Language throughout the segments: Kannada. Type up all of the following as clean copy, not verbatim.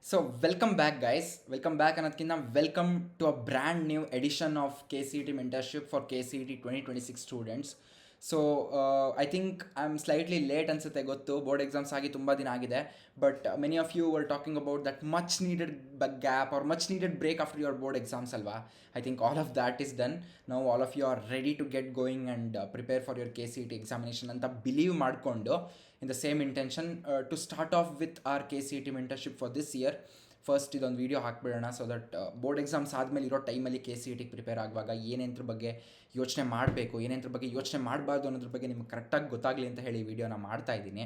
So, welcome back, guys. Welcome back, Anatkinna. Welcome to a brand new edition of KCET Mentorship for KCET 2026 students. I think I'm slightly late ಅನ್ಸುತ್ತೆ ಗೊತ್ತು ಬೋರ್ಡ್ ಎಕ್ಸಾಮ್ಸ್ ಆಗಿ ತುಂಬ ದಿನ ಆಗಿದೆ but many of you were talking about that much needed gap or much needed break after your board exams ಅಲ್ವಾ. I think all of that is done. ನಾವು all of you are ready to get going and prepare for your KCET examination ಅಂತ ಬಿಲೀವ್ ಮಾಡಿಕೊಂಡು in the same intention to start off with our KCET mentorship for this year. First ಇದೊಂದು ವೀಡಿಯೋ ಹಾಕ್ಬಿಡೋಣ ಸೊ ದಟ್ ಬೋರ್ಡ್ ಎಕ್ಸಾಮ್ಸ್ ಆದಮೇಲೆ ಇರೋ ಟೈಮಲ್ಲಿ KCET ಪ್ರಿಪೇರ್ ಆಗುವಾಗ ಏನೇಂದ್ರ ಬಗ್ಗೆ ಯೋಚನೆ ಮಾಡಬೇಕು, ಏನೇಂದ್ರ ಬಗ್ಗೆ ಯೋಚನೆ ಮಾಡಬಾರ್ದು ಅನ್ನೋದ್ರ ಬಗ್ಗೆ ನಿಮ್ಗೆ ಕರೆಕ್ಟಾಗಿ ಗೊತ್ತಾಗಲಿ ಅಂತ ಹೇಳಿ ವಿಡಿಯೋನ ಮಾಡ್ತಾ ಇದ್ದೀನಿ.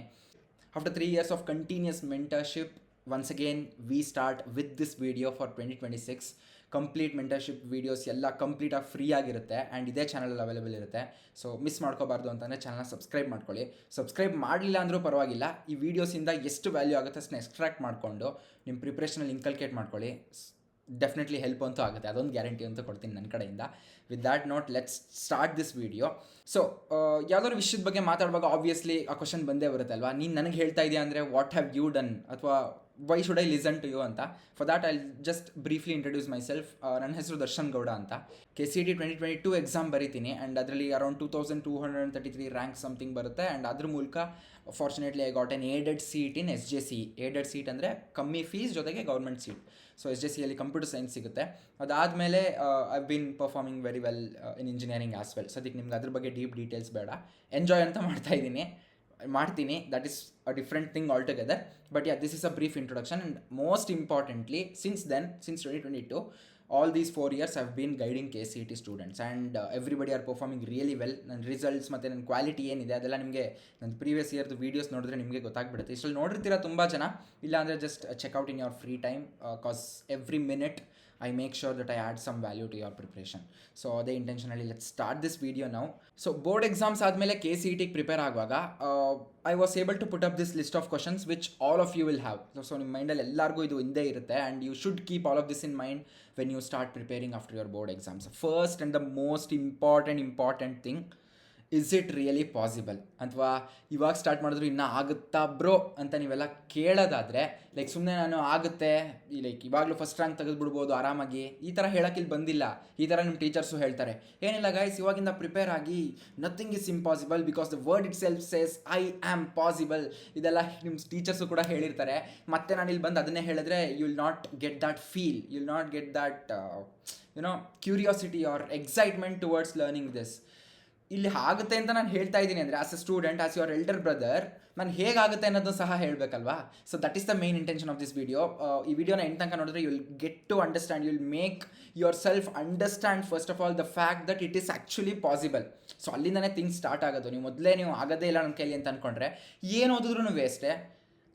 After 3 years of continuous mentorship, once again we start with this video for 2026. Complete mentorship videos ಎಲ್ಲ ಕಂಪ್ಲೀಟಾಗಿ ಫ್ರೀ ಆಗಿರುತ್ತೆ ಆ್ಯಂಡ್ ಇದೇ ಚಾನಲಲ್ಲಿ ಅವೈಲೇಬಲ್ ಇರುತ್ತೆ. ಸೊ ಮಿಸ್ ಮಾಡ್ಕೋಬಾರ್ದು ಅಂತಂದರೆ ಚಾನಲ್ನ ಸಬ್ಸ್ಕ್ರೈಬ್ ಮಾಡ್ಕೊಳ್ಳಿ. ಸಬ್ಸ್ಕ್ರೈಬ್ ಮಾಡಲಿಲ್ಲ ಅಂದರೂ ಪರವಾಗಿಲ್ಲ, ಈ ವಿಡಿಯೋಸಿಂದ ಎಷ್ಟು ವ್ಯಾಲ್ಯೂ ಆಗುತ್ತೆ ಅಷ್ಟನ್ನ ಎಕ್ಸ್ಟ್ರಾಕ್ಟ್ ಮಾಡಿಕೊಂಡು ನಿಮ್ಮ ಪ್ರಿಪ್ರೇಷನಲ್ಲಿ ಇನ್ಕಲ್ಕೇಟ್ ಮಾಡ್ಕೊಳ್ಳಿ. ಡೆಫಿನೆಟ್ಲಿ ಹೆಲ್ಪ್ ಅಂತೂ ಆಗುತ್ತೆ, ಅದೊಂದು ಗ್ಯಾರಂಟಿ ಅಂತೂ ಕೊಡ್ತೀನಿ ನನ್ನ ಕಡೆಯಿಂದ. With that note let's start this video. So ಯಾವುದಾದ್ರು ವಿಷಯದ ಬಗ್ಗೆ ಮಾತಾಡುವಾಗ ಆಬ್ವಿಯಸ್ಲಿ ಆ ಕ್ವಶನ್ ಬಂದೇ ಬರುತ್ತೆ ಅಲ್ವಾ, ನೀನು ನನಗೆ ಹೇಳ್ತಾ ಇದೆಯಾ ಅಂದರೆ ವಾಟ್ ಹ್ಯಾವ್ ಯು ಡನ್ ಅಥವಾ why should I listen to you ಅಂತ. For that I just briefly introduce myself. ನನ್ನ ಹೆಸರು ದರ್ಶನ್ ಗೌಡ ಅಂತ. KCET 2022 ಎಕ್ಸಾಮ್ ಬರೀತೀನಿ ಆ್ಯಂಡ್ ಅದರಲ್ಲಿ ಅರೌಂಡ್ 2233 ರ್ಯಾಂಕ್ ಸಮಥಿಂಗ್ ಬರುತ್ತೆ ಆ್ಯಂಡ್ ಅದ್ರ ಮೂಲಕ fortunately I got an aided seat in SJC. Aided seat ಅಂದರೆ ಕಮ್ಮಿ ಫೀಸ್ ಜೊತೆಗೆ ಗೌರ್ಮೆಂಟ್ ಸೀಟ್. ಸೊ SJCಯಲ್ಲಿ ಕಂಪ್ಯೂಟರ್ ಸೈನ್ಸ್ ಸಿಗುತ್ತೆ. ಅದಾದಮೇಲೆ I been performing very well in engineering as well. ಸದ್ಯಕ್ಕೆ ನಿಮ್ಗೆ ಅದ್ರ ಬಗ್ಗೆ ಡೀಪ್ ಡೀಟೇಲ್ಸ್ ಬೇಡ, ಎಂಜಾಯ್ ಅಂತ ಮಾಡ್ತೀನಿ. That is a different thing all together. But yeah, this is a brief introduction and most importantly since 2022 all these 4 years I've been guiding KCET students and everybody are performing really well. ನನ್ನ ರಿಸಲ್ಟ್ಸ್ ಮತ್ತು ನನ್ನ ಕ್ವಾಲಿಟಿ ಏನಿದೆ ಅದೆಲ್ಲ ನಿಮಗೆ ನನ್ನ ಪ್ರೀವಿಯಸ್ ಇಯರ್ದು ವೀಡಿಯೋಸ್ ನೋಡಿದ್ರೆ ನಿಮಗೆ ಗೊತ್ತಾಗ್ಬಿಡುತ್ತೆ. ಇಷ್ಟಲ್ಲಿ ನೋಡಿರ್ತೀರ ತುಂಬ ಜನ, ಇಲ್ಲಾಂದರೆ just check out in your free time cause every minute I make sure that I add some value to your preparation. So ಅದೇ ಇಂಟೆನ್ಷನಲ್ಲಿ ಲೆಟ್ಸ್ ಸ್ಟಾರ್ಟ್ ದಿಸ್ ವಿಡಿಯೋ ನಾವು. ಸೊ ಬೋರ್ಡ್ ಎಕ್ಸಾಮ್ಸ್ ಆದಮೇಲೆ KCET ಪ್ರಿಪೇರ್ ಆಗುವಾಗ I was able to put up this list of questions which all of you will have. So ನಿಮ್ಮ ಮೈಂಡಲ್ಲಿ ಎಲ್ಲರಿಗೂ ಇದು ಹಿಂದೆ ಇರುತ್ತೆ and you should keep all of this in mind when you start preparing after your board exams. First and the most important thing, is it really possible? ಅಥವಾ ಇವಾಗ ಸ್ಟಾರ್ಟ್ ಮಾಡಿದ್ರು ಇನ್ನೂ ಆಗುತ್ತಾ ಬ್ರೋ ಅಂತ ನೀವೆಲ್ಲ ಕೇಳೋದಾದರೆ, ಲೈಕ್ ಸುಮ್ಮನೆ ನಾನು ಆಗುತ್ತೆ ಇವಾಗಲೂ ಫಸ್ಟ್ ರ್ಯಾಂಕ್ ತೆಗೆದುಬಿಡ್ಬೋದು ಆರಾಮಾಗಿ, ಈ ಥರ ಹೇಳೋಕ್ಕಿಲ್ಲಿ ಬಂದಿಲ್ಲ. ಈ ಥರ ನಿಮ್ಮ ಟೀಚರ್ಸು ಹೇಳ್ತಾರೆ, ಏನಿಲ್ಲ ಗೈಸ್ ಇವಾಗಿಂದ ಪ್ರಿಪೇರ್ ಆಗಿ, nothing is impossible because the word it self says I am possible. ಇದೆಲ್ಲ ನಿಮ್ಮ ಟೀಚರ್ಸು ಕೂಡ ಹೇಳಿರ್ತಾರೆ. ಮತ್ತೆ ನಾನು ಇಲ್ಲಿ ಬಂದು ಅದನ್ನೇ ಹೇಳಿದ್ರೆ you will not get that feel, you will not get that curiosity or excitement towards learning this. ಇಲ್ಲಿ ಆಗುತ್ತೆ ಅಂತ ನಾನು ಹೇಳ್ತಾ ಇದ್ದೀನಿ ಅಂದರೆ as a student, as your elder brother, ನಾನು ಹೇಗಾಗುತ್ತೆ ಅನ್ನೋದನ್ನು ಸಹ ಹೇಳಬೇಕಲ್ವಾ. So that is the main intention of this video. ಈ ವಿಡಿಯೋನ ಎಂಟು ತನಕ ನೋಡಿದ್ರೆ you will get to understand, you will make yourself understand first of all the fact that it is actually possible. So ಅಲ್ಲಿಂದನೇ ಥಿಂಗ್ಸ್ ಸ್ಟಾರ್ಟ್ ಆಗೋದು. ನೀವು ಆಗೋದೇ ಇಲ್ಲ ನನ್ನ ಕೈಲಿ ಅಂತ ಅಂದ್ಕೊಂಡ್ರೆ ಏನು ಓದಿದ್ರು ವೇಸ್ಟೇ.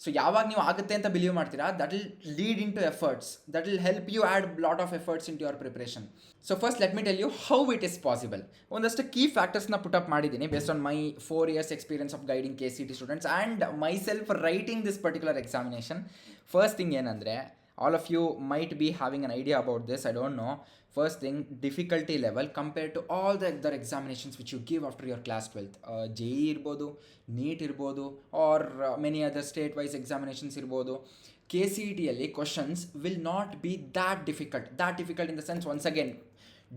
ಸೊ ಯಾವಾಗ ನೀವು ಆಗುತ್ತೆ ಅಂತ ಬಿಲೀವ್ ಮಾಡ್ತೀರಾ, that will lead into efforts, that will help you add lot of efforts in to your preparation. So first let me tell you how it is possible. ಒಂದಷ್ಟು ಕೀ ಫ್ಯಾಕ್ಟರ್ಸ್ನ ಪುಟ್ ಅಪ್ ಮಾಡಿದ್ದೀನಿ based on my 4 years experience of guiding KCET students and myself writing this particular examination. First thing ಏನಂದರೆ, all of you might be having an idea about this, I don't know. First thing, difficulty level compared to all the other examinations which you give after your class 12th. JEE ಇರ್ಬೋದು, NEET ಇರ್ಬೋದು, or many other state wise examinations ಇರ್ಬೋದು. KCETಯಲ್ಲಿ questions will not be that difficult in the sense, once again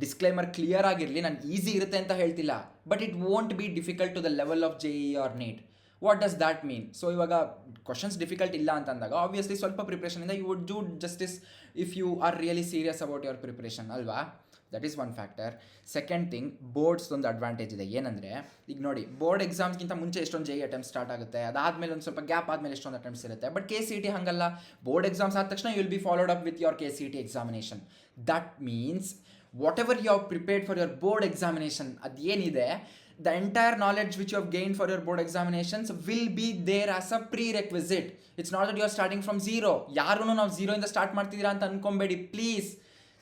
disclaimer clear ಆಗಿರಲಿ, ನಾನು ಈಸಿ ಇರುತ್ತೆ ಅಂತ ಹೇಳ್ತಿಲ್ಲ, but it won't be difficult to the level of JEE or NEET. What does that mean? So ಇವಾಗ ಕ್ವಶನ್ಸ್ ಡಿಫಿಕಲ್ಟ್ ಇಲ್ಲ ಅಂತಂದಾಗ ಆಬ್ವಿಯಸ್ಲಿ ಸ್ವಲ್ಪ ಪ್ರಿಪ್ರೇಷನಿಂದ you would do justice if you are really serious about your preparation ಅಲ್ವಾ. That is one factor. Second thing, boards ಒಂದು ಅಡ್ವಾಂಟೇಜ್ ಇದೆ. ಏನಂದರೆ, ಈಗ ನೋಡಿ, ಬೋರ್ಡ್ ಎಕ್ಸಾಮ್ಸ್ಗಿಂತ ಮುಂಚೆ ಎಷ್ಟೊಂದು JEE ಅಟೆಂಪ್ಟ್ ಸ್ಟಾರ್ಟ್ ಆಗುತ್ತೆ, ಅದಾದಮೇಲೆ ಒಂದು ಸ್ವಲ್ಪ ಗ್ಯಾಪ್ ಆದಮೇಲೆ ಎಷ್ಟೊಂದು ಅಟೆಂಪ್ಟ್ಸ್ ಇರುತ್ತೆ. ಬಟ್ KCET ಹಾಗಲ್ಲ. ಬೋರ್ಡ್ ಎಕ್ಸಾಮ್ಸ್ ಆದ ತಕ್ಷಣ you will be followed up with your KCET examination. That means whatever you have prepared for your board examination, ಅದೇನಿದೆ, the entire knowledge which you have gained for your board examinations will be there as a prerequisite. It's not that you are starting from zero. ಯಾರೂ ನಾವು ಝೀರೋಯಿಂದ ಸ್ಟಾರ್ಟ್ ಮಾಡ್ತಿದ್ದೀರಾ ಅಂತ ಅನ್ಕೊಂಬೇಡಿ please.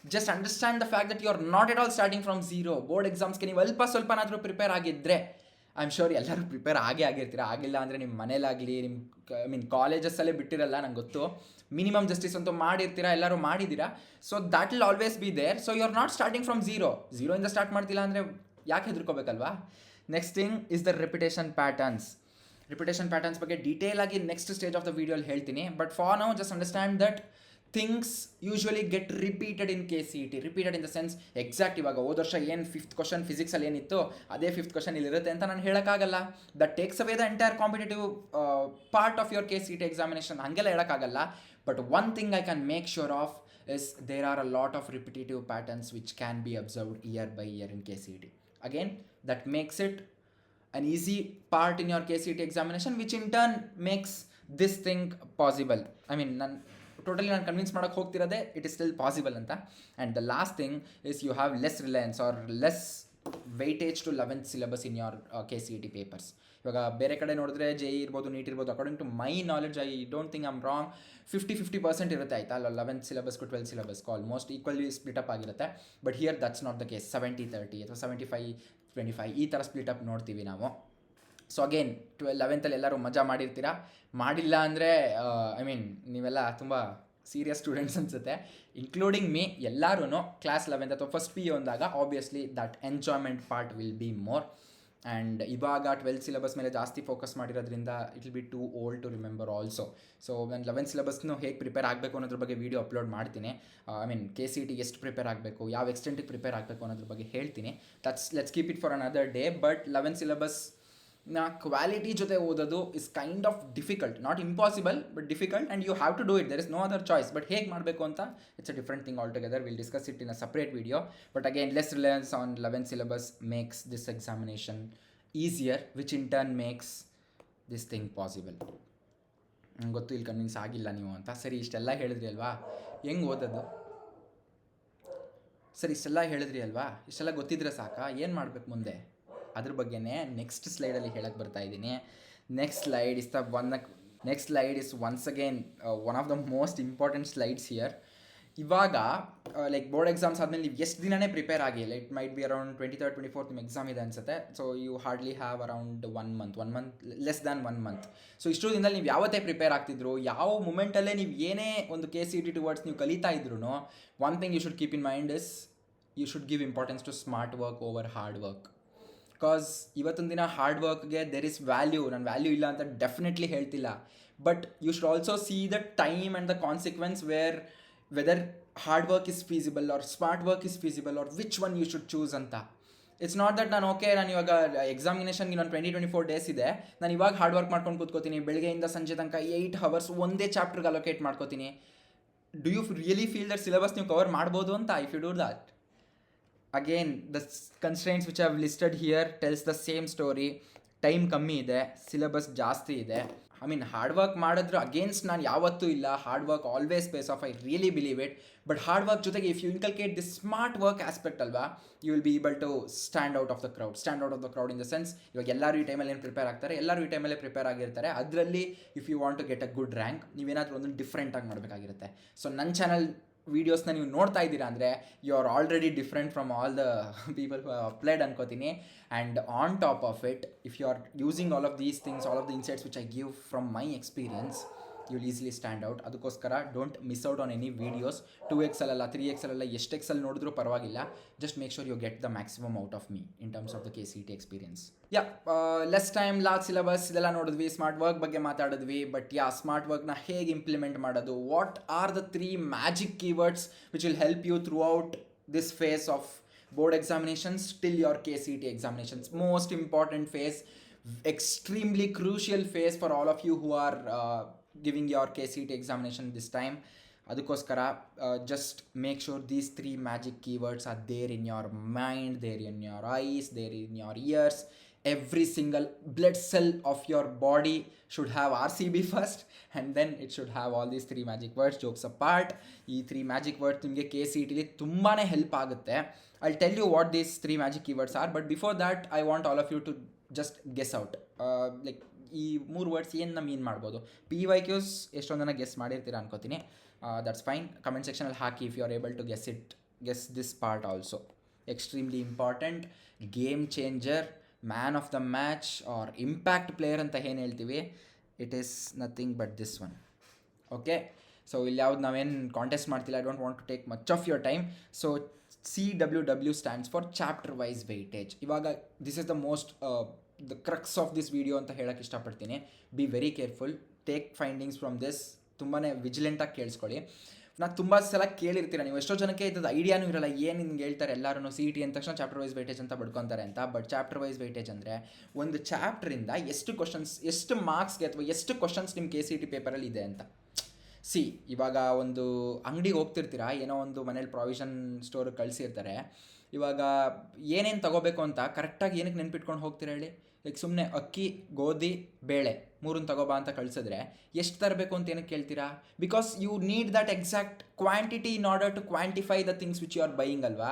Just understand the fact that you are not at all starting from zero. Board ಎಕ್ಸಾಮ್ಸ್ಗೆ ನೀವು ಸ್ವಲ್ಪನಾದರೂ ಪ್ರಿಪೇರ್ ಆಗಿದ್ದರೆ, ಐ ಆಮ್ ಶೋರ್ ಎಲ್ಲರೂ ಪ್ರಿಪೇರ್ ಆಗಿರ್ತೀರ. ಆಗಿಲ್ಲ ಅಂದರೆ ನಿಮ್ಮ ಮನೇಲಾಗಲಿ, ನಿಮ್ಮ ಕಾಲೇಜಸ್ಸಲ್ಲೇ ಬಿಟ್ಟಿರಲ್ಲ, ನಂಗೆ ಗೊತ್ತು. ಮಿನಿಮಮ್ ಜಸ್ಟಿಸ್ ಅಂತೂ ಮಾಡಿರ್ತೀರಾ, ಎಲ್ಲರೂ ಮಾಡಿದ್ದೀರಾ. So that will always be there. So you are not starting from ಝೀರೋಯಿಂದ ಸ್ಟಾರ್ಟ್ ಮಾಡ್ತಿಲ್ಲ ಅಂದರೆ ಯಾಕೆ ಹೆದರ್ಕೋಬೇಕಲ್ವಾ. Next thing is the repetition patterns ಬಗ್ಗೆ ಡೀಟೇಲ್ ಆಗಿ ನೆಕ್ಸ್ಟ್ ಸ್ಟೇಜ್ ಆಫ್ ದ ವಿಡಿಯೋಲಿ ಹೇಳ್ತೀನಿ. But for now just understand that things usually get repeated in KCET. Repeated in the sense exact ಇವಾಗ ಹೋದ ವರ್ಷ ಏನು 5th ಕ್ವಶನ್ ಫಿಸಿಕ್ಸಲ್ಲಿ ಏನಿತ್ತು ಅದೇ 5th ಕ್ವಶನ್ ಇಲ್ಲಿರುತ್ತೆ ಅಂತ ನಾನು ಹೇಳೋಕ್ಕಾಗಲ್ಲ. That takes away the entire competitive part of your KCET examination. ಹಾಗೆಲ್ಲ ಹೇಳೋಕ್ಕಾಗಲ್ಲ. But one thing I can make sure of is there are a lot of repetitive patterns which can be observed year by year in KCET. Again, that makes it an easy part in your KCET examination, which in turn makes this thing possible. I mean, ನಾನು ಕನ್ವಿನ್ಸ್ ಮಾಡೋಕ್ಕೆ ಹೋಗ್ತಿರೋದೆ ಇಟ್ ಇಸ್ ಸ್ಟಿಲ್ ಪಾಸಿಬಲ್ ಅಂತ. And the last thing is you have less reliance or less weightage to 11th syllabus in your KCET papers. ಇವಾಗ ಬೇರೆ ಕಡೆ ನೋಡಿದ್ರೆ JEE ಇರ್ಬೋದು, ನೀಟ್ ಇರ್ಬೋದು, according to my knowledge, I don't think I'm wrong, 50% ಇರುತ್ತೆ ಆಯಿತಾ ಅಲ್ಲ. 11th ಸಿಲೆಬಸ್ಗೂ 12th ಸಿಲೆಬಸ್ಗೂ ಆಲ್ಮೋಸ್ಟ್ ಈಕ್ವಲಿ ಸ್ಪ್ಲಿಟಪ್ ಆಗಿರುತ್ತೆ. But here that's not the case. 70-30 ಅಥವಾ 75-25 ಈ ಥರ ಸ್ಪ್ಲಿಟಪ್ ನೋಡ್ತೀವಿ ನಾವು. ಸೊ ಅಗೇನ್ 11th ಎಲ್ಲರೂ ಮಜಾ ಮಾಡಿರ್ತೀರಾ. ಮಾಡಿಲ್ಲ ಅಂದರೆ ಐ ಮೀನ್ ನೀವೆಲ್ಲ ತುಂಬ ಸೀರಿಯಸ್ ಸ್ಟೂಡೆಂಟ್ಸ್ ಅನಿಸುತ್ತೆ, ಇನ್ಕ್ಲೂಡಿಂಗ್ ಮೀ. ಎಲ್ಲರೂ ಕ್ಲಾಸ್ 11th ಅಥವಾ ಫಸ್ಟ್ PU ಅಂದಾಗ obviously that enjoyment part will be more. And ಇವಾಗ 12th ಸಿಲೆಬಸ್ ಮೇಲೆ ಜಾಸ್ತಿ ಫೋಕಸ್ ಮಾಡಿರೋದ್ರಿಂದ it will be too old to remember also. So ನಾನು 11th ಸಿಲೆಬಸ್ನು ಹೇಗೆ ಪ್ರಿಪೇರ್ ಆಗಬೇಕು ಅನ್ನೋದ್ರ ಬಗ್ಗೆ ವೀಡಿಯೋ ಅಪ್ಲೋಡ್ ಮಾಡ್ತೀನಿ. ಐ ಮೀನ್ KCET ಎಷ್ಟು ಪ್ರಿಪೇರ್ ಆಗಬೇಕು, ಯಾವ ಎಕ್ಸ್ಟೆಂಟಿಗೆ ಪ್ರಿಪೇರ್ ಆಗಬೇಕು ಅನ್ನೋದ್ರ ಬಗ್ಗೆ ಹೇಳ್ತೀನಿ. Let's keep it for another day. But 11th syllabus quality ಜೊತೆ ಓದೋದು is kind of difficult, not impossible but difficult, and you have to do it. There is no other choice. But ಹೇಗೆ ಮಾಡಬೇಕು ಅಂತ it's a different thing altogether. Will discuss it in a separate video. But again less reliance on 11th syllabus makes this examination easier, which in turn makes this thing possible. ನಂಗೆ ಗೊತ್ತು ಇಲ್ಲಿ ಕನ್ವಿನ್ಸ್ ಆಗಿಲ್ಲ ನೀವು ಅಂತ. ಸರಿ, ಇಷ್ಟೆಲ್ಲ ಹೇಳಿದ್ರಿ ಅಲ್ವಾ, ಹೆಂಗೆ ಓದೋದು? ಸರಿ, ಇಷ್ಟೆಲ್ಲ ಹೇಳಿದ್ರಿ ಅಲ್ವಾ, ಇಷ್ಟೆಲ್ಲ ಗೊತ್ತಿದ್ರೆ ಸಾಕಾ, ಏನು ಮಾಡಬೇಕು ಮುಂದೆ? ಅದ್ರ ಬಗ್ಗೆನೇ ನೆಕ್ಸ್ಟ್ ಸ್ಲೈಡಲ್ಲಿ ಹೇಳಕ್ಕೆ ಬರ್ತಾ ಇದ್ದೀನಿ. Next slide is once again one of the most important slides here. ಇವಾಗ ಲೈಕ್ ಬೋರ್ಡ್ ಎಕ್ಸಾಮ್ಸ್ ಆದಮೇಲೆ ನೀವು ಎಷ್ಟು ದಿನನೇ ಪ್ರಿಪೇರ್ ಆಗಿಲ್ಲ, it might be around 23rd 24th ನಿಮ್ಮ ಎಕ್ಸಾಮ್ ಇದೆ ಅನಿಸುತ್ತೆ. So you hardly have around 1 month, less than 1 month. So ಇಷ್ಟು ದಿನದಲ್ಲಿ ನೀವು ಯಾವತ್ತೇ ಪ್ರಿಪೇರ್ ಆಗ್ತಿದ್ರು, ಯಾವ ಮೂಮೆಂಟಲ್ಲೇ ನೀವು ಏನೇ ಒಂದು KCET ಟುವರ್ಡ್ಸ್ ನೀವು ಕಲಿತಾ ಇದ್ರು, one thing you should keep in mind is you should give importance to smart work over hard work. Because ಇವತ್ತಿನ ದಿನ ಹಾರ್ಡ್ ವರ್ಕ್ಗೆ ದೆರ್ ಇಸ್ ವ್ಯಾಲ್ಯೂ. ನಾನು ವ್ಯಾಲ್ಯೂ ಇಲ್ಲ ಅಂತ ಡೆಫಿನೆಟ್ಲಿ ಹೇಳ್ತಿಲ್ಲ. But you should also see the time and the consequence whether hard work is feasible or smart work is feasible or which one you should choose ಅಂತ. ಇಟ್ಸ್ ನಾಟ್ ದಟ್ ನಾನು ಇವಾಗ ಎಕ್ಸಾಮಿನೇಷನ್ಗೆ ನಾನು 24 ಡೇಸ್ ಇದೆ, ನಾನು ಇವಾಗ ಹಾರ್ಡ್ ವರ್ಕ್ ಮಾಡ್ಕೊಂಡು ಕೂತ್ಕೋತೀನಿ, ಬೆಳಗ್ಗೆಯಿಂದ ಸಂಜೆ ತನಕ 8 hours ಒಂದೇ ಚಾಪ್ಟರ್ಗೆ ಅಲೋಕೇಟ್ ಮಾಡ್ಕೋತೀನಿ. Do you really feel that syllabus ನೀವು ಕವರ್ ಮಾಡ್ಬೋದು ಅಂತ? If you do that, again the constraints which I have listed here tells the same story. Time ಕಮ್ಮಿ ಇದೆ, ಸಿಲೆಬಸ್ ಜಾಸ್ತಿ ಇದೆ. ಐ ಮೀನ್ ಹಾರ್ಡ್ ವರ್ಕ್ ಮಾಡಿದ್ರೆ ಅಗೇನ್ಸ್ಟ್ ನಾನು ಯಾವತ್ತೂ ಇಲ್ಲ. Hard work always pays off, I really believe it. But hard work ಜೊತೆಗೆ if you inculcate this smart work aspect ಅಲ್ವಾ, you will be able to stand out of the crowd in the sense, ಇವಾಗ ಎಲ್ಲರೂ ಈ ಟೈಮಲ್ಲಿ ಏನು ಪ್ರಿಪೇರ್ ಆಗ್ತಾರೆ, ಎಲ್ಲರೂ ಈ ಟೈಮಲ್ಲೇ ಪ್ರಿಪೇರ್ ಆಗಿರ್ತಾರೆ. ಅದರಲ್ಲಿ if you want to get a good rank, ನೀವೇನಾದರೂ ಒಂದು ಡಿಫ್ರೆಂಟಾಗಿ ಮಾಡಬೇಕಾಗಿರುತ್ತೆ. ಸೊ ನನ್ನ ಚಾನಲ್ ವೀಡಿಯೋಸ್ನ ನೀವು ನೋಡ್ತಾ ಇದ್ದೀರಾ ಅಂದರೆ you are already different from all the people who have applied ಅನ್ಕೋತೀನಿ. And on top of it, if you are using all of these things, all of the insights which I give from my experience, you will easily stand out. ಅದಕ್ಕೋಸ್ಕರ don't miss out on any videos. 2x ಅಲ್ಲ, 3x ಅಲ್ಲ, ಎಷ್ಟು ಎಕ್ಸಲ್ಲಿ ನೋಡಿದ್ರೂ ಪರವಾಗಿಲ್ಲ. Just make sure you get the maximum out of me in terms of the KCET experience. Less time, large syllabus ಇದೆಲ್ಲ ನೋಡಿದ್ವಿ, ಸ್ಮಾರ್ಟ್ ವರ್ಕ್ ಬಗ್ಗೆ ಮಾತಾಡಿದ್ವಿ. ಬಟ್ ಸ್ಮಾರ್ಟ್ ವರ್ಕ್ನ ಹೇಗೆ ಇಂಪ್ಲಿಮೆಂಟ್ ಮಾಡೋದು, what are the 3 magic keywords which will help you throughout this phase of board examinations till your KCET examinations. Most important phase, extremely crucial phase for all of you who are giving your KCET examination this time. ಅದಕ್ಕೋಸ್ಕರ just make sure these 3 magic keywords are there in your mind, there in your eyes, there in your ears. Every single blood cell of your body should have RCB first, and then it should have all these 3 magic words. Jokes apart, ಈ 3 magic words ನಿಮಗೆ KCETಲಿ ತುಂಬಾ ಹೆಲ್ಪ್ ಆಗುತ್ತೆ. I'll tell you what these 3 magic keywords are, but before that I want all of you to just guess out. Like ಈ 3 ವರ್ಡ್ಸ್ ಏನನ್ನ ಮೀನ್ ಮಾಡ್ಬೋದು. PYQs ಎಷ್ಟೊಂದು ಜನ ಗೆಸ್ ಮಾಡಿರ್ತೀರ ಅನ್ಕೋತೀನಿ. That's fine. Comment ಸೆಕ್ಷನಲ್ಲಿ ಹಾಕಿ if you are able to guess this part also. Extremely important, game changer, man of the match or impact player ಅಂತ ಏನು ಹೇಳ್ತೀವಿ, it is nothing but this one. Okay, so ಇಲ್ಲಿ ಯಾವ್ದು ನಾವೇನು ಕಾಂಟೆಸ್ಟ್ ಮಾಡ್ತಿಲ್ಲ. I don't want to take much of your time. So CWW stands for chapter wise weightage. ಇವಾಗ this is the most the crux of this video ಅಂತ ಹೇಳೋಕ್ಕೆ ಇಷ್ಟಪಡ್ತೀನಿ. Be very careful, take findings from this, ತುಂಬಾ ವಿಜಿಲೆಂಟಾಗಿ ಕೇಳಿಸ್ಕೊಳ್ಳಿ. ನಾನು ತುಂಬ ಸಲ ಕೇಳಿರ್ತೀರ ನೀವು, ಎಷ್ಟೋ ಜನಕ್ಕೆ ಇದ್ದದ್ದು ಐಡಿಯಾನೂ ಇರಲ್ಲ, ಏನು ನಿಮ್ಗೆ ಹೇಳ್ತಾರೆ ಎಲ್ಲರೂ ಸಿ ಇ ಟಿ ಅಂದ ತಕ್ಷಣ ಚಾಪ್ಟರ್ ವೈಸ್ ವೆಯ್ಟೇಜ್ ಅಂತ ಬಡ್ಕೊತಾರೆ ಅಂತ. ಬಟ್ ಚಾಪ್ಟರ್ ವೈಸ್ ವೆಯ್ಟೇಜ್ ಅಂದರೆ ಒಂದು ಚಾಪ್ಟ್ರಿಂದ ಎಷ್ಟು ಕ್ವಶನ್ಸ್, ಎಷ್ಟು ಮಾರ್ಕ್ಸ್ಗೆ ಅಥವಾ ಎಷ್ಟು ಕ್ವಶನ್ಸ್ ನಿಮ್ಮ ಕೆ ಸಿ ಇ ಟಿ ಪೇಪರಲ್ಲಿ ಇದೆ ಅಂತ. ಸಿ, ಇವಾಗ ಒಂದು ಅಂಗಡಿಗೆ ಹೋಗ್ತಿರ್ತೀರಾ, ಏನೋ ಒಂದು ಮನೇಲಿ ಪ್ರಾವಿಷನ್ ಸ್ಟೋರ್ ಕಳಿಸಿರ್ತಾರೆ, ಇವಾಗ ಏನೇನು ತೊಗೋಬೇಕು ಅಂತ ಕರೆಕ್ಟಾಗಿ ಏನಕ್ಕೆ ನೆನ್ಪಿಟ್ಕೊಂಡು ಹೋಗ್ತೀರಾ ಹೇಳಿ? ಈಗ ಸುಮ್ಮನೆ ಅಕ್ಕಿ, ಗೋಧಿ, ಬೇಳೆ ಮೂರನ್ನು ತಗೋಬಾ ಅಂತ ಕಳಿಸಿದ್ರೆ ಎಷ್ಟು ತರಬೇಕು ಅಂತ ಏನಕ್ಕೆ ಕೇಳ್ತೀರಾ? Because you need that exact quantity in order to quantify the things which you are buying ಅಲ್ವಾ?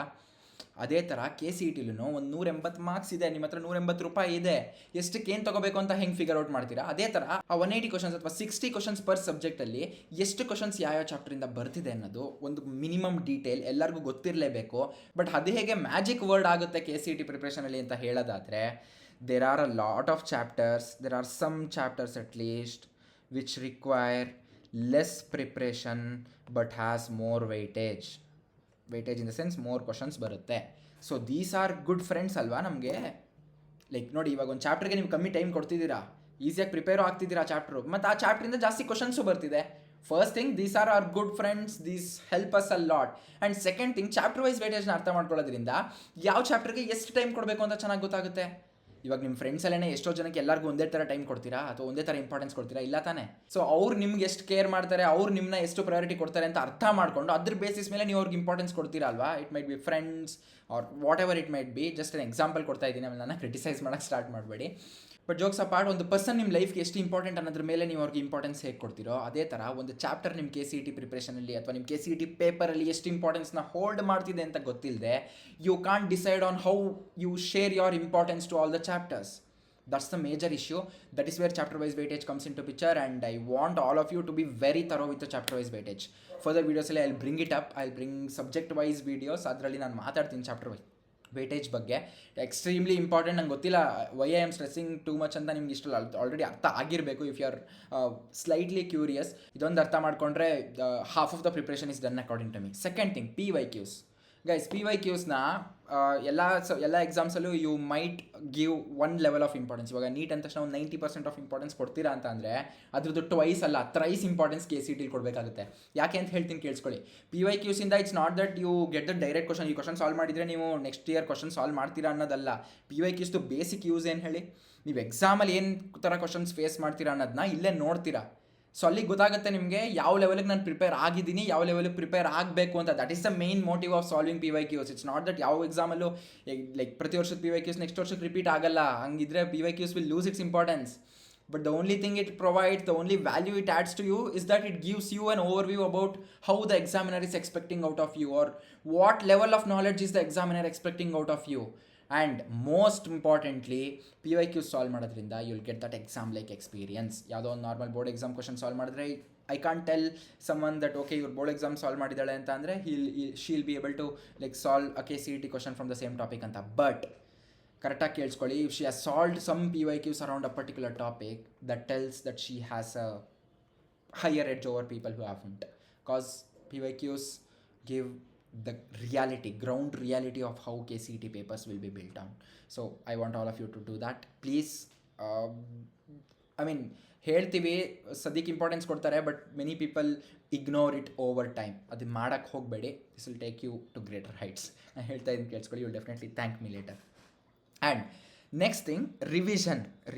ಅದೇ ಥರ ಕೆ ಸಿ ಇ ಟಿಲೂ ಒಂದು 180 ಮಾರ್ಕ್ಸ್ ಇದೆ, ನಿಮ್ಮ ಹತ್ರ 180 ರೂಪಾಯಿ ಇದೆ, ಎಷ್ಟಕ್ಕೆ ಏನು ತೊಗೋಬೇಕು ಅಂತ ಹೆಂಗೆ ಫಿಗರ್ ಔಟ್ ಮಾಡ್ತೀರಾ? ಅದೇ ಥರ ಆ 180 ಕ್ವಶನ್ಸ್ ಅಥವಾ 60 ಕ್ವಶನ್ಸ್ ಪರ್ ಸಬ್ಜೆಕ್ಟಲ್ಲಿ ಎಷ್ಟು ಕ್ವಶನ್ಸ್ ಯಾವ ಚಾಪ್ಟರಿಂದ ಬರ್ತಿದೆ ಅನ್ನೋದು ಒಂದು ಮಿನಿಮಮ್ ಡೀಟೇಲ್ ಎಲ್ಲರಿಗೂ ಗೊತ್ತಿರಲೇಬೇಕು. ಬಟ್ ಅದು ಹೇಗೆ ಮ್ಯಾಜಿಕ್ ವರ್ಡ್ ಆಗುತ್ತೆ ಕೆ ಸಿ ಇ ಟಿ ಪ್ರಿಪ್ರೇಷನಲ್ಲಿ ಅಂತ ಹೇಳೋದಾದರೆ, there are a lot of chapters, there are some chapters at least which require less preparation but has more weightage in the sense more questions ಬರುತ್ತೆ. So these are good friends ಅಲ್ವಾ ನಮಗೆ? ಲೈಕ್ ನೋಡಿ, ಇವಾಗ ಒಂದು ಚಾಪ್ಟರ್ಗೆ ನೀವು ಕಮ್ಮಿ ಟೈಮ್ ಕೊಡ್ತಿದ್ದೀರಾ, ಈಸಿಯಾಗಿ ಪ್ರಿಪೇರು ಆಗ್ತಿದ್ದೀರಾ ಚಾಪ್ಟ್ರು, ಮತ್ತು ಆ ಚಾಪ್ಟ್ರಿಂದ ಜಾಸ್ತಿ ಕ್ವಶನ್ಸು ಬರ್ತಿದೆ. First thing, these are are good friends, these help us a lot. And second thing, chapter wise ವೇಟೇಜ್ನ ಅರ್ಥ ಮಾಡ್ಕೊಳ್ಳೋದ್ರಿಂದ ಯಾವ ಚಾಪ್ಟರ್ಗೆ ಎಷ್ಟು ಟೈಮ್ ಕೊಡಬೇಕು ಅಂತ ಚೆನ್ನಾಗಿ ಗೊತ್ತಾಗುತ್ತೆ. ಇವಾಗ ನಿಮ್ಮ ಫ್ರೆಂಡ್ಸಲ್ಲೇ ಎಷ್ಟೋ ಜನಕ್ಕೆ ಎಲ್ಲರಿಗೂ ಒಂದೇ ಥರ ಟೈಮ್ ಕೊಡ್ತೀರಾ ಅಥವಾ ಒಂದೇ ಥರ ಇಂಪಾರ್ಟೆನ್ಸ್ ಕೊಡ್ತೀರಾ? ಇಲ್ಲ ತಾನೇ? ಸೊ ಅವ್ರು ನಿಮ್ಗೆ ಎಷ್ಟು ಕೇರ್ ಮಾಡ್ತಾರೆ, ಅವ್ರು ನಿಮ್ಮನ್ನ ಎಷ್ಟು ಪ್ರಯಾರಿಟಿ ಕೊಡ್ತಾರೆ ಅಂತ ಅರ್ಥ ಮಾಡ್ಕೊಂಡು ಅದ್ರ ಬೇಸಿಸ್ ಮೇಲೆ ನೀವು ಅವ್ರಿಗೆ ಇಂಪಾರ್ಟೆನ್ಸ್ ಕೊಡ್ತೀರಾ ಅಲ್ವಾ? It might be friends or whatever it might be. Just ಒಂದು ಎಕ್ಸಾಂಪಲ್ ಕೊಡ್ತಾ ಇದ್ದೀನಿ, ಆಮೇಲೆ ನಾನು ಕ್ರಿಟಿಸೈಸ್ ಮಾಡೋಕ್ಕೆ ಸ್ಟಾರ್ಟ್ ಮಾಡಬೇಡಿ. ಬಟ್ ಜೋಕ್ಸ್ ಅಪಾರ್ಟ್, ಒಂದು ಪರ್ಸನ್ ನಿಮ್ಮ ಲೈಫ್ಗೆ ಎಷ್ಟು ಇಂಪಾರ್ಟೆಂಟ್ ಅನ್ನೋದ್ರ ಮೇಲೆ ನೀವು ಅವ್ರಿಗೆ ಇಂಪಾರ್ಟೆನ್ಸ್ ಹೇಗೆ ಕೊಡ್ತೀರೋ, ಅದೇ ಥರ ಒಂದು ಚಾಪ್ಟರ್ ನಿಮ್ಮ ಕೆ ಸಿ ಇ ಟಿ ಪ್ರಿಪ್ರೇಷನಲ್ಲಿ ಅಥವಾ ನಿಮ್ಮ ಕೆ ಸಿ ಇ ಟಿ ಪೇಪರಲ್ಲಿ ಎಷ್ಟು ಇಂಪಾರ್ಟೆನ್ಸ್ನ ಹೋಲ್ಡ್ ಮಾಡ್ತಿದೆ ಅಂತ ಗೊತ್ತಿಲ್ಲದೆ, you can't decide on how you share your importance to all the chapters. That's the major issue. That is where chapter wise weightage comes into picture, and I want all of you to be very thorough with the chapter wise weightage. Further videos I'll bring it up. I'll bring subject wise videos. ಅದರಲ್ಲಿ ನಾನು ಮಾತಾಡ್ತೀನಿ ಚಾಪ್ಟರ್ ವೇಟೇಜ್ ಬಗ್ಗೆ. Extremely important. ನಂಗೆ ಗೊತ್ತಿಲ್ಲ why I am stressing too much ಅಂತ ನಿಮ್ಗೆ ಇಷ್ಟ ಆಲ್ರೆಡಿ ಅರ್ಥ ಆಗಿರಬೇಕು. If you are slightly curious, ಇದೊಂದು ಅರ್ಥ ಮಾಡಿಕೊಂಡ್ರೆ half of the preparation is done according to me. Second thing, P Y Qs. Guys, P Y ಕ್ಯೂಸ್ನ ಎಲ್ಲ ಎಕ್ಸಾಮ್ಸಲ್ಲೂ you might give one level of importance. ಇವಾಗ ನೀಟ್ ಅಂದ ತಕ್ಷಣ ಒಂದು 90% ಆಫ್ ಇಂಪಾರ್ಟೆನ್ಸ್ ಕೊಡ್ತೀರಾ ಅಂತ ಅಂದರೆ ಅದ್ರದ್ದು ಟ್ವೈಸ್ ಅಲ್ಲ, ಥ್ರೈಸ್ ಇಂಪಾರ್ಟೆನ್ಸ್ ಕೆ ಸಿ ಟಿಲಿ ಕೊಡಬೇಕಾಗುತ್ತೆ. ಯಾಕೆ ಅಂತ ಹೇಳ್ತೀನಿ ಕೇಳಿಸ್ಕೊಳ್ಳಿ. ಪಿ ವೈ ಕ್ಯೂಸಿಂದ it's not that you get the direct question. ಈ ಕ್ವಶನ್ ಸಾಲ್ವ್ ಮಾಡಿದರೆ ನೀವು ನೆಕ್ಸ್ಟ್ ಇಯರ್ ಕ್ವಶನ್ ಸಾಲ್ವ್ ಮಾಡ್ತೀರಾ ಅನ್ನೋದಲ್ಲ. ಪಿ ವೈ ಕ್ಯೂಸ್ದು ಬೇಸಿಕ್ ಯೂಸ್ ಏನು ಹೇಳಿ? ನೀವು ಎಕ್ಸಾಮಲ್ಲಿ ಏನು ಥರ ಕ್ವಶನ್ಸ್ ಫೇಸ್ ಮಾಡ್ತೀರಾ ಅನ್ನೋದನ್ನ ಇಲ್ಲೇ ನೋಡ್ತೀರಾ. ಸೊ ಅಲ್ಲಿಗೆ ಗೊತ್ತಾಗುತ್ತೆ ನಿಮಗೆ ಯಾವ ಲೆವೆಲಿಗೆ ನಾನು ಪ್ರಿಪೇರ್ ಆಗಿದ್ದೀನಿ, ಯಾವ ಲೆವೆಲಿಗೆ ಪ್ರಿಪೇರ್ ಆಗಬೇಕು ಅಂತ. That is the main motive of solving P Y Qs. It's not that ಯಾವ ಎಕ್ಸಾಮಲ್ಲೂ ಲೈಕ್ ಪ್ರತಿ ವರ್ಷದ ಪಿ ವೈ ಕ್ಯೂಸ್ ನೆಕ್ಸ್ಟ್ ವರ್ಷಕ್ಕೆ ರಿಪೀಟ್ ಆಗಲ್ಲ. ಹಂಗಿದ್ರೆ P Y Qs will lose its importance. But the only thing it provides, the only value it adds to you is that it gives you an overview about how the examiner is expecting out of you, or what level of knowledge is the examiner expecting out of you. And most importantly, P Y Qs solve ಮಾಡೋದ್ರಿಂದ you will get that exam like experience. ಯಾವುದೋ ಒಂದು normal board exam question solve ಮಾಡಿದ್ರೆ I can't tell someone that okay ಇವ್ರು ಬೋರ್ಡ್ ಎಕ್ಸಾಮ್ ಸಾಲ್ವ್ ಮಾಡಿದ್ದಾಳೆ ಅಂತ ಅಂದರೆ she'll be able to like solve a K C E T question from the same topic ಅಂತ. ಬಟ್ ಕರೆಕ್ಟಾಗಿ ಕೇಳಿಸ್ಕೊಳ್ಳಿ, if she has solved some P Y Qs around a particular topic, that tells that she has a higher edge over people who haven't. Because P Y Qs give the reality, ground reality of how KCET papers will be built on. So I want all of you to do that. Please, I mean, ಹೇಳ್ತೀವಿ ಸದ್ಯಕ್ಕೆ ಇಂಪಾರ್ಟೆನ್ಸ್ ಕೊಡ್ತಾರೆ, but many people ignore it over time. ಅದು ಮಾಡೋಕ್ಕೆ ಹೋಗಬೇಡಿ. This will take you to greater heights. ನಾನು ಹೇಳ್ತಾ ಇದ್ದೀನಿ ಕೇಳಿಸ್ಕೊಳ್ಳಿ. You will definitely thank me later. And next thing,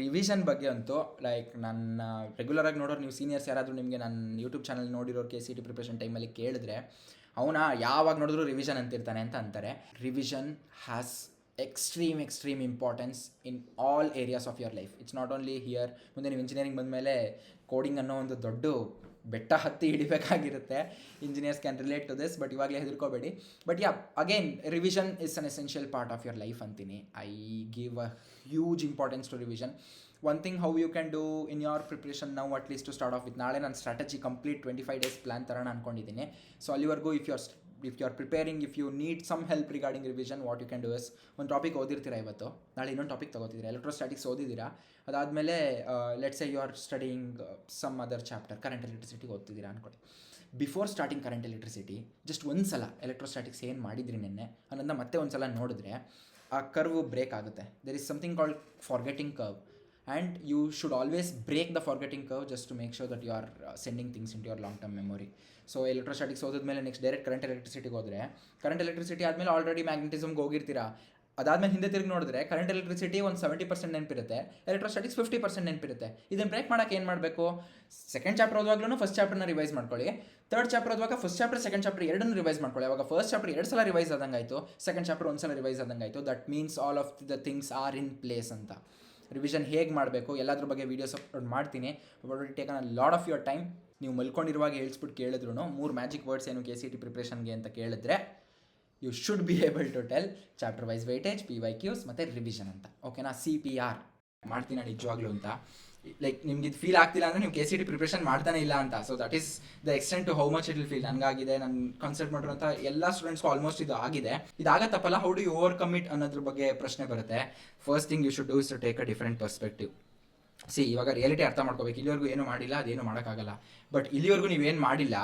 revision ಬಗ್ಗೆ ಅಂತೂ ಲೈಕ್ ನನ್ನ ರೆಗ್ಯುಲರಾಗಿ ನೋಡೋರು ನೀವು ಸೀನಿಯರ್ಸ್ ಯಾರಾದರೂ ನಿಮಗೆ ನನ್ನ ಯೂಟ್ಯೂಬ್ ಚಾನಲ್ ನೋಡಿರೋರು ಕೆ ಸಿ ಟಿ ಪ್ರಿಪ್ರೇಷನ್ ಟೈಮಲ್ಲಿ ಕೇಳಿದ್ರೆ ಯಾವಾಗ ನೋಡಿದ್ರು ರಿವಿಷನ್ ಅಂತಿರ್ತಾನೆ ಅಂತ ಅಂತಾರೆ. Revision has extreme importance in all areas of your life. It's not only here. ಮುಂದೆ ನೀವು ಇಂಜಿನಿಯರಿಂಗ್ ಬಂದಮೇಲೆ ಕೋಡಿಂಗ್ ಅನ್ನೋ ಒಂದು ದೊಡ್ಡ ಬೆಟ್ಟ ಹತ್ತಿ ಹಿಡಿಬೇಕಾಗಿರುತ್ತೆ. Engineers can relate to this, but ಇವಾಗಲೇ ಹೆದರ್ಕೋಬೇಡಿ. But yeah, again revision is an essential part of your life ಅಂತೀನಿ. I give a huge importance to revision. One thing how you can do in your preparation now at least to start off with, ನಾಳೆ ನಾನು ಸ್ಟ್ರಾಟಜಿ ಕಂಪ್ಲೀಟ್ 25 days ಪ್ಲಾನ್ ತರೋಣ ಅಂದ್ಕೊಂಡಿದ್ದೀನಿ. ಸೊ ಅಲ್ಲಿವರೆಗೂ if you are preparing, if you need some help regarding revision, what you can do is, ಒಂದು ಟಾಪಿಕ್ ಓದಿರ್ತೀರಾ ಇವತ್ತು, ನಾಳೆ ಇನ್ನೊಂದು ಟಾಪಿಕ್ ತೊಗೋತಿದ್ದೀರಾ, ಎಲೆಕ್ಟ್ರೋಸ್ಟ್ಯಾಟಿಕ್ಸ್ ಓದಿದ್ದೀರಾ, ಅದಾದಮೇಲೆ let's say you are studying some other chapter, current ಎಲೆಕ್ಟ್ರಿಸಿಟಿಗೆ ಓದ್ತಿದ್ದೀರಾ ಅಂದ್ಕೊಳ್ಳಿ. Before starting current electricity just ಒಂದು ಸಲ ಎಲೆಕ್ಟ್ರೋಸ್ಟ್ಯಾಟಿಕ್ಸ್ ಏನು ಮಾಡಿದ್ರಿ ನಿನ್ನೆ ಅನ್ನೋದನ್ನ ಮತ್ತೆ ಒಂದು ಸಲ ನೋಡಿದ್ರೆ ಆ ಕರ್ವ್ ಬ್ರೇಕ್ ಆಗುತ್ತೆ. There is something called forgetting curve. And you should always break the forgetting curve just to make sure that you are sending things in to your long term memory. So electrostatics ಓದಿದ್ಮೇಲೆ ನೆಕ್ಸ್ಟ್ ಡೈರೆಕ್ಟ್ ಕರೆಂಟ್ ಎಲೆಕ್ಟ್ರಿಸಿಟಿಗೆ ಹೋದರೆ, ಕರೆಂಟ್ ಎಲೆಕ್ಟ್ರಿಸಿಟಿ ಆದಮೇಲೆ ಆಲ್ರೆಡಿ ಮ್ಯಾಗ್ನೆಟಿಸಮ್ಗೆ ಹೋಗಿರ್ತೀರಾ. ಅದಾದಮೇಲೆ ಹಿಂದೆ ತಿರುಗಿ ನೋಡಿದ್ರೆ ಕರೆಂಟ್ ಎಲೆಕ್ಟ್ರಿಸಿಟಿ ಒಂದು 70% ನೆನಪಿರುತ್ತೆ, ಎಲೆಕ್ಟ್ರೋಸ್ಟಾಟಿಕ್ಸ್ 50% ನೆನಪಿರುತ್ತೆ. ಇದನ್ನು ಬ್ರೇಕ್ ಮಾಡೋಕ್ಕೆ ಏನು ಮಾಡಬೇಕು? ಸೆಕೆಂಡ್ ಚಾಪ್ಟರ್ ಓದುವಾಗ್ಲೂ ಫಸ್ಟ್ ಚಾಪ್ಟರ್ನ ರಿವೈಸ್ ಮಾಡ್ಕೊಳ್ಳಿ, ಥರ್ಡ್ ಚಾಪ್ಟರ್ ಓದುವಾಗ ಫಸ್ಟ್ ಚಾಪ್ಟರ್ ಸೆಕೆಂಡ್ ಚಾಪ್ಟರ್ ಎರಡನ್ನೂ ರಿವೈಸ್ ಮಾಡ್ಕೊಳ್ಳಿ. ಅವಾಗ ಫಸ್ಟ್ ಚಾಪ್ಟರ್ 2 ಸಲ ರಿವೈಸ್ ಆದಂಗಾಯಿತು, ಸೆಕೆಂಡ್ ಚಾಪ್ಟರ್ 1 ಸಲ ರಿವೈಸ್ ಆದಂಗಾಯಿತು. That means all of the things are in place ಅಂತ. ರಿವಿಷನ್ ಹೇಗೆ ಮಾಡಬೇಕು ಎಲ್ಲದ್ರ ಬಗ್ಗೆ ವೀಡಿಯೋಸ್ ಅಪ್ಲೋಡ್ ಮಾಡ್ತೀನಿ. Already taken a lot of your time. ನೀವು ಮಲ್ಕೊಂಡಿರುವಾಗ ಹೇಳ್ಸ್ಬಿಟ್ಟು ಕೇಳಿದ್ರು 3 ಮ್ಯಾಜಿಕ್ ವರ್ಡ್ಸ್ ಏನು KCET ಪ್ರಿಪ್ರೇಷನ್ಗೆ ಅಂತ ಕೇಳಿದ್ರೆ, you should be able to tell chapter wise weightage, PYQs ಮತ್ತು ರಿವಿಷನ್ ಅಂತ. ಓಕೆನಾ? CPR ಮಾಡ್ತೀನಿ ನಿಜವಾಗ್ಲೂ ಅಂತ. ಲೈಕ್ ನಿಮ್ಗೆ ಇದು ಫೀಲ್ ಆಗ್ತಿಲ್ಲ ಅಂದರೆ ನೀವು KCET ಪ್ರಿಪ್ರೇಷನ್ ಮಾಡ್ತಾನೆ ಇಲ್ಲ ಅಂತ. So that is the extent to how much it will feel. ನನಗಾಗಿದೆ, ನಾನು ಕನ್ಸಲ್ಟ್ ಮಾಡಿರೋಂಥ ಎಲ್ಲ ಸ್ಟೂಡೆಂಟ್ಸ್ಗೂ ಆಲ್ಮೋಸ್ಟ್ ಇದು ಆಗಿದೆ. ಇದಾಗತ್ತಪ್ಪಲ್ಲ, how do you overcome it ಅನ್ನೋದ್ರ ಬಗ್ಗೆ ಪ್ರಶ್ನೆ ಬರುತ್ತೆ. First thing you should do is to take a different perspective. ಇವಾಗ ರಿಯಾಲಿಟಿ ಅರ್ಥ ಮಾಡ್ಕೋಬೇಕು. ಇಲ್ಲಿವರೆಗೂ ಏನು ಮಾಡಿಲ್ಲ, ಅದೇನು ಮಾಡೋಕ್ಕಾಗಲ್ಲ. ಬಟ್ ಇಲ್ಲಿವರೆಗೂ ನೀವೇನು ಮಾಡಿಲ್ಲ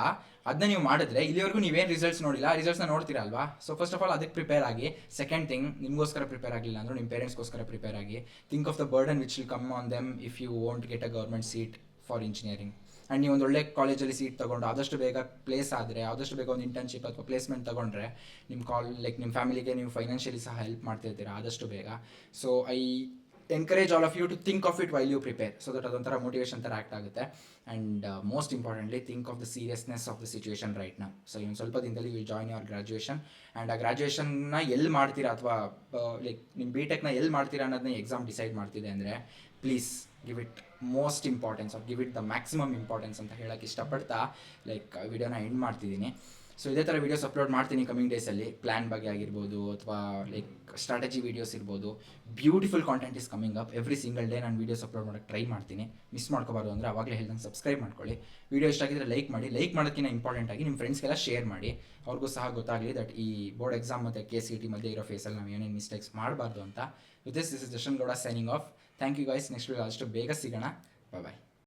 ಅದನ್ನ ನೀವು ಮಾಡಿದ್ರೆ, ಇಲ್ಲಿವರೆಗೂ ನೀವೇನು ರಿಸಲ್ಟ್ಸ್ ನೋಡಿಲ್ಲ, ರಿಸಲ್ಟ್ಸ್ನ ನೋಡ್ತೀರಾ ಅಲ್ವಾ? ಸೊ ಫಸ್ಟ್ ಆಫ್ ಆಲ್ ಅದಕ್ಕೆ ಪ್ರಿಪೇರ್ ಆಗಿ. ಸೆಕೆಂಡ್ ಥಿಂಗ್, ನಿಮಗೋಸ್ಕರ ಪ್ರಿಪೇರ್ ಆಗಿಲ್ಲ ಅಂದರೂ ನಿಮ್ಮ ಪೇರೆಂಟ್ಸ್ಗೋಸ್ಕರ ಪ್ರಿಪೇರ್ ಆಗಿ. Think of the burden which will come on them if you want get a government seat for engineering. And ನೀವು ಒಂದು ಒಳ್ಳೆ ಕಾಲೇಜಲ್ಲಿ ಸೀಟ್ ತೊಗೊಂಡು ಆದಷ್ಟು ಬೇಗ ಪ್ಲೇಸ್ ಆದರೆ, ಆದಷ್ಟು ಬೇಗ ಒಂದು ಇಂಟರ್ನ್ಶಿಪ್ ಅಥವಾ ಪ್ಲೇಸ್ಮೆಂಟ್ ತೊಗೊಂಡ್ರೆ ನಿಮ್ಮ ನಿಮ್ಮ ಫ್ಯಾಮಿಲಿಗೆ ನೀವು ಫೈನಾನ್ಷಿಯಲಿ ಸಹ ಹೆಲ್ಪ್ ಮಾಡ್ತಿರ್ತೀರಾ ಆದಷ್ಟು ಬೇಗ. So I encourage all of you to think of it while you prepare, so that ಅದೊಂಥರ ಮೋಟಿವೇಶನ್ ಥರ ಆ್ಯಕ್ಟ್ ಆಗುತ್ತೆ. And most importantly think of the seriousness of the situation right now. So ಇನ್ನು ಸ್ವಲ್ಪ ದಿನದಲ್ಲಿ will join your graduation. And ಆ ಗ್ರಾಜುಯೇಷನ್ನ ಎಲ್ಲಿ ಮಾಡ್ತೀರಾ ಅಥವಾ ಲೈಕ್ ನಿಮ್ಮ BTechನ ಎಲ್ಲಿ ಮಾಡ್ತೀರಾ ಅನ್ನೋದನ್ನ ಎಕ್ಸಾಮ್ ಡಿಸೈಡ್ ಮಾಡ್ತಿದೆ ಅಂದರೆ, please give it most importance, or give it the maximum importance ಅಂತ ಹೇಳೋಕ್ಕೆ ಇಷ್ಟಪಡ್ತಾ ಲೈಕ್ ವಿಡಿಯೋನ ಎಂಡ್ ಮಾಡ್ತಿದ್ದೀನಿ. ಸೊ ಇದೇ ಥರ ವೀಡಿಯೋಸ್ ಅಪ್ಲೋಡ್ ಮಾಡ್ತೀನಿ ಕಮಿಂಗ್ ಡೇಸಲ್ಲಿ. ಪ್ಲ್ಯಾನ್ ಬಗ್ಗೆ ಆಗಿರ್ಬೋದು ಅಥವಾ ಲೈಕ್ ಸ್ಟ್ರಾಟಜಿ ವೀಡಿಯೋಸ್ ಇರ್ಬೋದು. Beautiful content is coming up every single day. ನಾನು ವೀಡಿಯೋಸ್ ಅಪ್ಲೋಡ್ ಮಾಡೋಕ್ಕೆ ಟ್ರೈ ಮಾಡ್ತೀನಿ. ಮಿಸ್ ಮಾಡ್ಕೋಬಾರ್ದು ಅಂದರೆ ಅವಾಗಲೇ ಹೇಳ್ದಂಗೆ ಸಬ್ಸ್ಕ್ರೈಬ್ ಮಾಡ್ಕೊಳ್ಳಿ. ವೀಡಿಯೋ ಇಷ್ಟ ಆಗಿದ್ರೆ ಲೈಕ್ ಮಾಡಿ. ಲೈಕ್ ಮಾಡೋದಕ್ಕಿಂತ ಇಂಪಾರ್ಟೆಂಟ್ ಆಗಿ ನಿಮ್ಮ ಫ್ರೆಂಡ್ಸ್ಗೆಲ್ಲ ಶೇರ್ ಮಾಡಿ. ಅವ್ರಿಗೂ ಸಹ ಗೊತ್ತಾಗಲಿ ದಟ್ ಈ ಬೋರ್ಡ್ ಎಕ್ಸಾಮ್ ಮತ್ತು KCET ಮಧ್ಯೆ ಇರೋ ಫೇಸಲ್ಲಿ ನಾವು ಏನೇನು ಮಿಸ್ಟೇಕ್ಸ್ ಮಾಡಬಾರ್ದು ಅಂತ. With this is Jashan Gowda signing off. Thank you guys. Next video ಅಷ್ಟು ಬೇಗ ಸಿಗೋಣ. ಬಾಯ್.